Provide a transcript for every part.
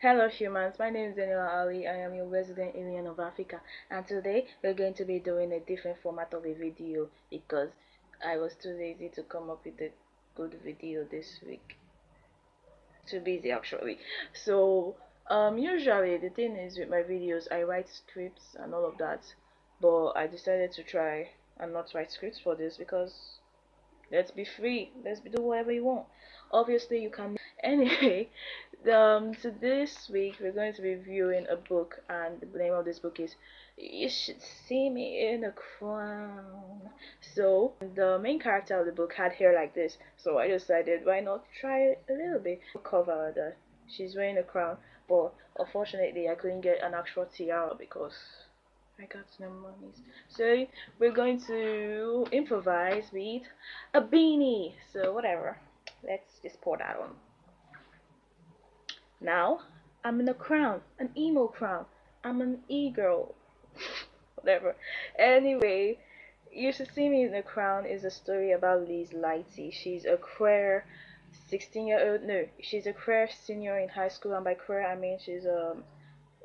Hello humans, my name is Daniela Ali. I am your resident alien of Africa, and today we're going to be doing a different format of a video because I was too lazy to come up with a good video this week. Too busy actually. So usually the thing is with my videos I write scripts and all of that, but I decided to try and not write scripts for this because let's be free. Do whatever you want. Obviously, you can. Anyway, so this week we're going to be reviewing a book, and the name of this book is "You Should See Me in a Crown." So the main character of the book had hair like this, so I decided why not try a little bit. Cover that she's wearing a crown, but unfortunately I couldn't get an actual tiara because I got no monies. So we're going to improvise with a beanie. So whatever. Let's just pour that on. Now I'm in a crown, an emo crown. I'm an e-girl. Whatever. Anyway, You Should See Me in a Crown is a story about Liz Lighty. She's a queer 16-year-old. No, she's a queer senior in high school, and by queer I mean she's a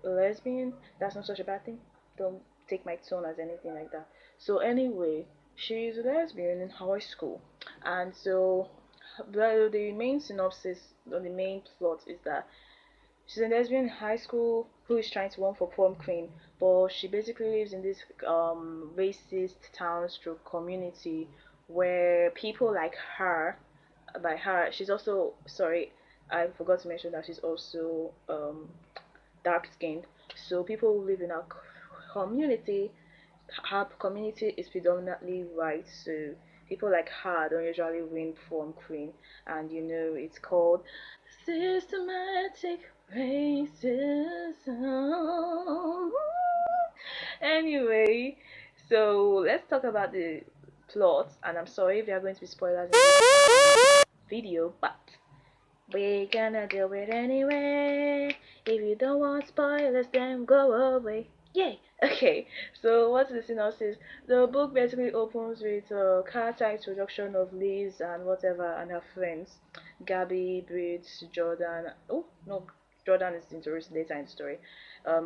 lesbian. That's not such a bad thing. Don't take my tone as anything like that. So anyway, she's a lesbian in high school, and so the main synopsis or the main plot is that she's a lesbian in high school who is trying to run for prom queen, but she basically lives in this racist town stroke community where people like her, by her, she's also sorry, I forgot to mention that she's also dark skinned. So people who live in our community, her community is predominantly white. So people like her don't usually win prom queen, and it's called systematic racism. Anyway, so let's talk about the plot. And I'm sorry if there are going to be spoilers in this video, but we're gonna do it anyway. If you don't want spoilers, then go away. Yay! Okay, so what's the synopsis? The book basically opens with a character introduction of Liz and whatever and her friends. Gabby, Brit, Jordan. Oh, no, Jordan is introduced later in the story.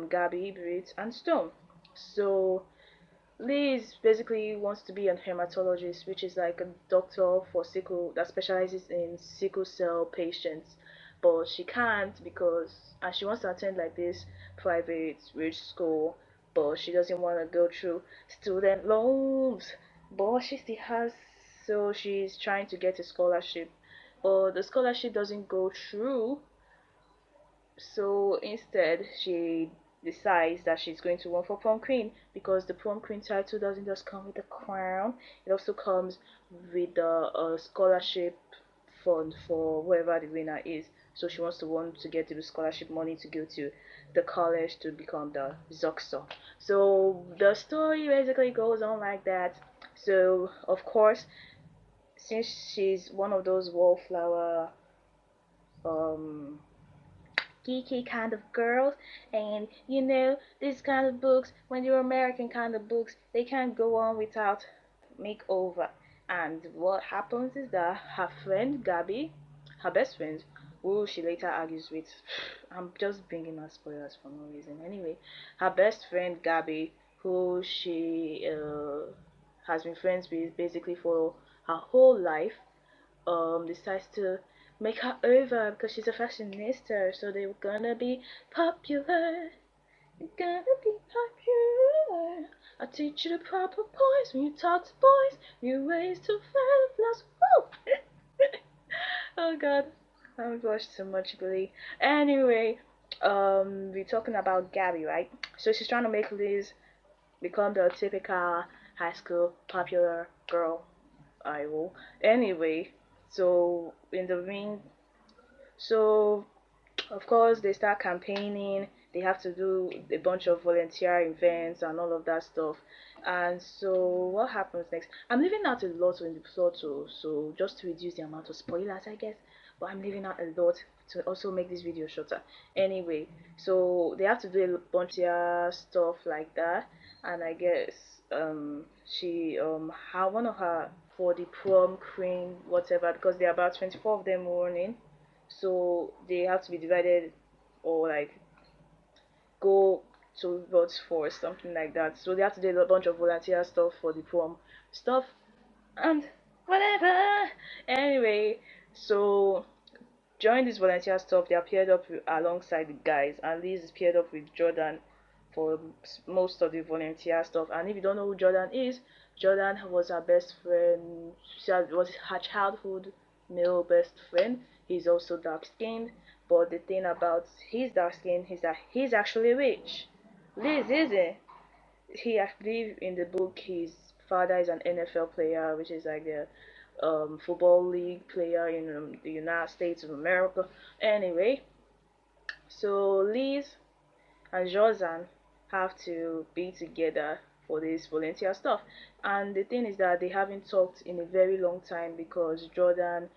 Gabby, Brit, and Stone. So Liz basically wants to be an hematologist, which is like a doctor for sickle that specializes in sickle cell patients. But she can't because, and she wants to attend like this private rich school, but she doesn't want to go through student loans. But she still has, so she's trying to get a scholarship, but the scholarship doesn't go through, so instead, she decides that she's going to run for prom queen because the prom queen title doesn't just come with a crown, it also comes with a scholarship fund for whoever the winner is. So she wants to want to get the scholarship money to go to the college to become the Zoxer. So the story basically goes on like that. So, of course, since she's one of those wallflower um geeky kind of girls, and these kind of books, when they're American kind of books, they can't go on without makeover. And what happens is that her friend Gabby, her best friend, who she later argues with, I'm just bringing her spoilers for no reason. Anyway, her best friend Gabby, who she has been friends with basically for her whole life, decides to make her over because she's a fashionista. So they're gonna be popular. You're gonna be popular. I teach you the proper poise when you talk to boys. New ways to find a plus. Woo! Oh God, I've watched so much Glee. Anyway, we're talking about Gabby, right? So she's trying to make Liz become the typical high school popular girl. I will. Anyway, so in the ring, so of course they start campaigning. They have to do a bunch of volunteer events and all of that stuff. And so what happens next? I'm leaving out a lot in the plot too, so just to reduce the amount of spoilers, I guess. But I'm leaving out a lot to also make this video shorter. Anyway, so they have to do a bunch of stuff like that, and I guess she how one of her for the prom queen whatever, because there are about 24 of them running, so they have to be divided or like go towards force, something like that. So they have to do a bunch of volunteer stuff for the prom stuff and whatever. Anyway, so during this volunteer stuff, they are paired up alongside the guys, and Liz is paired up with Jordan for most of the volunteer stuff. And if you don't know who Jordan is, Jordan was her best friend. Was her childhood male best friend. He's also dark skinned, but the thing about his dark skin is that he's actually rich. Liz isn't. I believe in the book his father is an NFL player, which is like the football league player in the United States of America. Anyway, so Liz and Josan have to be together for this volunteer stuff. And the thing is that they haven't talked in a very long time because Jordan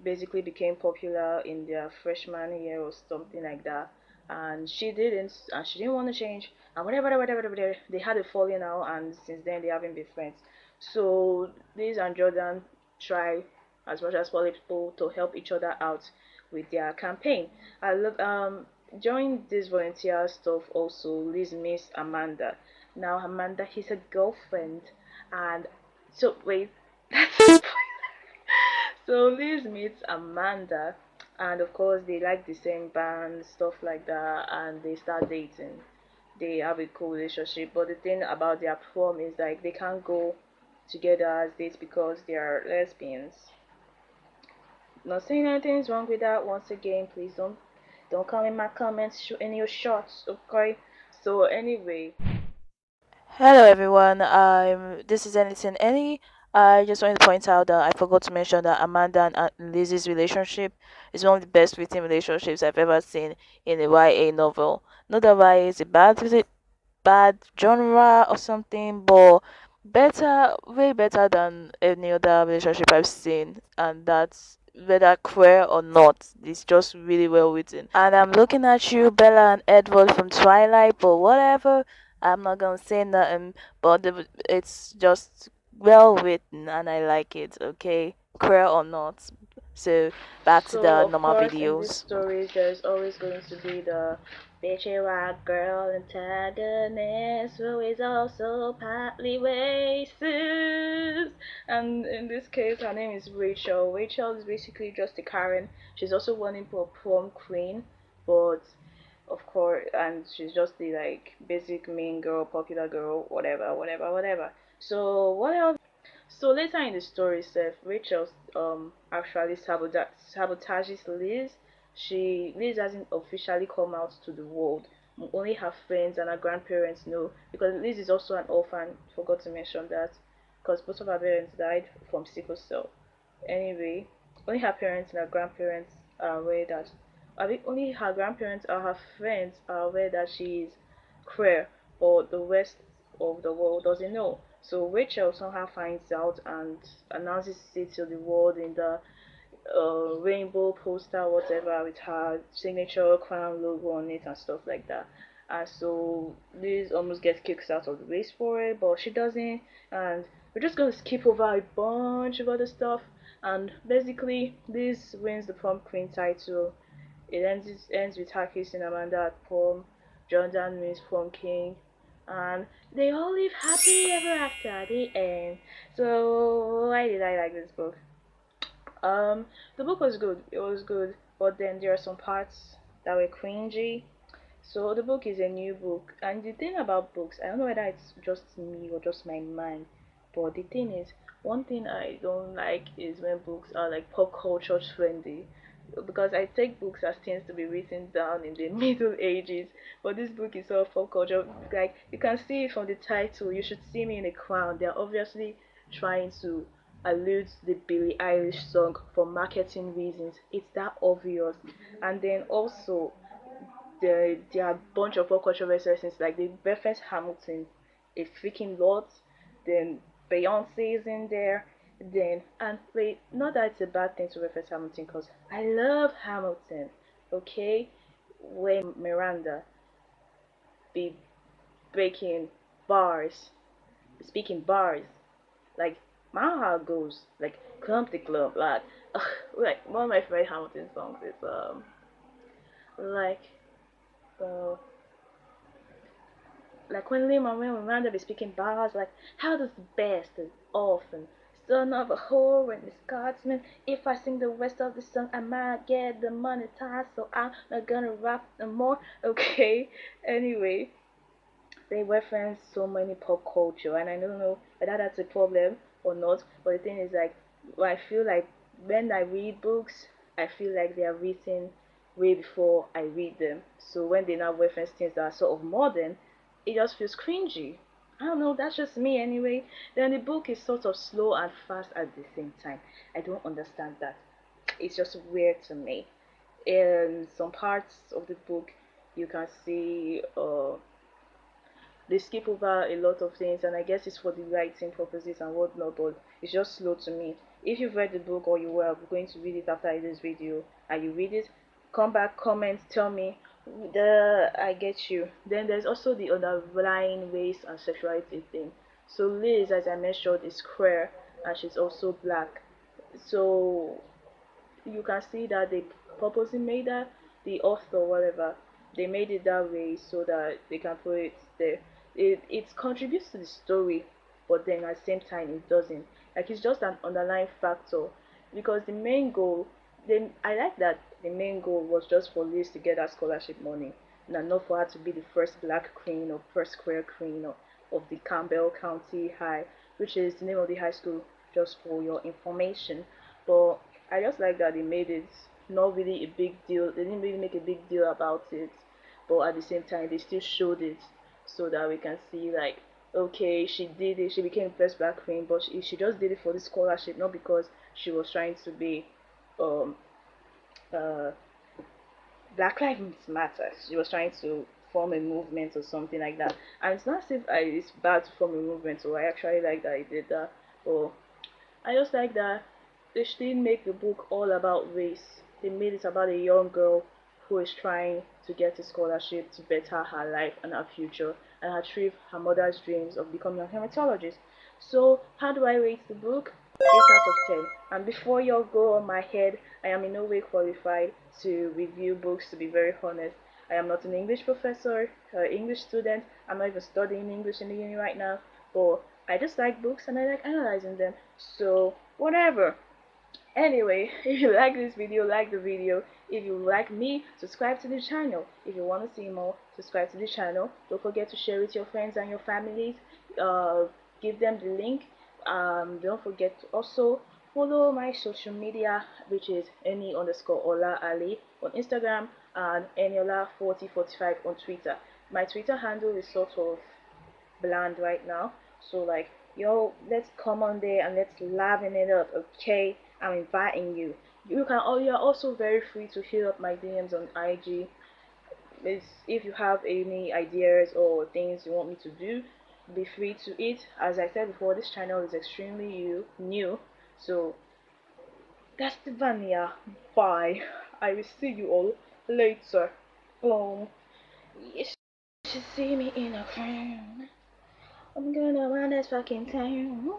basically became popular in their freshman year or something like that. And she didn't want to change, and whatever. They had a falling out, and since then they haven't been friends. So Liz and Jordan try as much as possible to help each other out with their campaign. I love during this volunteer stuff also Liz meets Amanda. Now Amanda is a girlfriend, and so wait, that's so Liz meets Amanda, and of course they like the same band, stuff like that, and they start dating. They have a cool relationship, but the thing about their prom is like they can't go together as dates because they are lesbians. Not saying anything's wrong with that. Once again, please don't come in my comments in your shorts, okay? So anyway, Hello everyone. This is Anything Any. I just wanted to point out that I forgot to mention that Amanda and Lizzie's relationship is one of the best written relationships I've ever seen in a YA novel. Not that YA is a bad genre or something, but better, way better than any other relationship I've seen, and that's whether queer or not. It's just really well written. And I'm looking at you, Bella and Edward from Twilight, but whatever. I'm not gonna say nothing, but it's just well written, and I like it. Okay, queer or not. So back to so the of normal course in these videos. stories there's always going to be the bitchy white girl antagonist who is also partly racist. And in this case her name is Rachel. Rachel is basically just a Karen. She's also running for prom queen, but of course, and she's just the like basic mean girl, popular girl, whatever. So what else? So later in the story, Seth, Rachel actually sabotages Liz. Liz hasn't officially come out to the world. Only her friends and her grandparents know because Liz is also an orphan. Forgot to mention that because both of her parents died from sickle cell. Anyway, only her parents and her grandparents are aware that. I think only her grandparents or her friends are aware that she is queer, but the rest of the world doesn't know. So Rachel somehow finds out and announces it to the world in the rainbow poster, whatever, with her signature crown logo on it and stuff like that. And so Liz almost gets kicked out of the race for it, but she doesn't. And we're just gonna skip over a bunch of other stuff. And basically, Liz wins the prom queen title. It ends with her kissing Amanda at prom. Jordan wins prom king, and they all live happy ever after at the end. So why did I like this book? Um, the book was good. It was good, but then there are some parts that were cringy. So the book is a new book, and the thing about books, I don't know whether it's just me or just my mind, but the thing is, one thing I don't like is when books are like pop culture trendy, because I take books as things to be written down in the Middle Ages, but this book is all pop culture. Like you can see it from the title, "You Should See Me in a Crown." They're obviously trying to allude to the Billie Eilish song for marketing reasons. It's that obvious, and then also there are a bunch of pop culture references like they reference Hamilton a freaking lot. Then Beyonce is in there. Then and wait, not that it's a bad thing to reference Hamilton because I love Hamilton. Okay, when Miranda be breaking bars, speaking bars like my heart goes like clump the clump like like one of my favorite Hamilton songs is like uh, like when Lin Manuel Miranda be speaking bars, like how does the best is often son of a whore and the Scotsman. If I sing the rest of the song, I might get the monetized, so I'm not gonna rap no more. Okay. Anyway, they reference so many pop culture, and I don't know whether that's a problem or not. But the thing is, like, I feel like when I read books, I feel like they are written way before I read them. So when they now reference things that are sort of modern, it just feels cringy. I don't know, that's just me anyway. Then the book is sort of slow and fast at the same time. I don't understand that. It's just weird to me. In some parts of the book, you can see they skip over a lot of things, and I guess it's for the writing purposes and whatnot, but it's just slow to me. If you've read the book or you were going to read it after this video and you read it, come back, comment, tell me the I get you. Then there's also the underlying race and sexuality thing. So Liz, as I mentioned, is queer and she's also black. So you can see that they purposely made that, the author or whatever, they made it that way so that they can put it there. It contributes to the story, but then at the same time it doesn't. Like it's just an underlying factor, because the main goal, then I like that the main goal was just for Liz to get that scholarship money, and not for her to be the first black queen or first queer queen of the Campbell County High, which is the name of the high school, just for your information. But I just like that they made it not really a big deal. They didn't really make a big deal about it, but at the same time, they still showed it so that we can see, like, okay, she did it. She became first black queen, but she just did it for the scholarship, not because she was trying to be um uh Black Lives Matter. She was trying to form a movement or something like that. And it's not as if it's bad to form a movement, so I actually like that I did that. But I just like that they didn't make the book all about race. They made it about a young girl who is trying to get a scholarship to better her life and her future and achieve her mother's dreams of becoming a hermatologist. So, how do I rate the book? 8 out of 10. And before you all go on my head, I am in no way qualified to review books, to be very honest. I am not an English professor, English student. I'm not even studying English in the uni right now. But I just like books and I like analyzing them. So, whatever. Anyway, if you like this video, like the video. If you like me, subscribe to the channel. If you want to see more, subscribe to the channel. Don't forget to share with your friends and your families. Uh, give them the link. Don't forget to also follow my social media, which is any underscore Ola Ali on Instagram and Eniola4045 on Twitter. My Twitter handle is sort of bland right now. So like, yo, let's come on there and let's liven it up, okay? I'm inviting you. You're also very free to hit up my DMs on IG. If you have any ideas or things you want me to do, be free to it. As I said before, this channel is extremely new. So that's the vanilla. Bye. I will see you all later. Boom. You should see me in a crown. I'm gonna run this fucking town.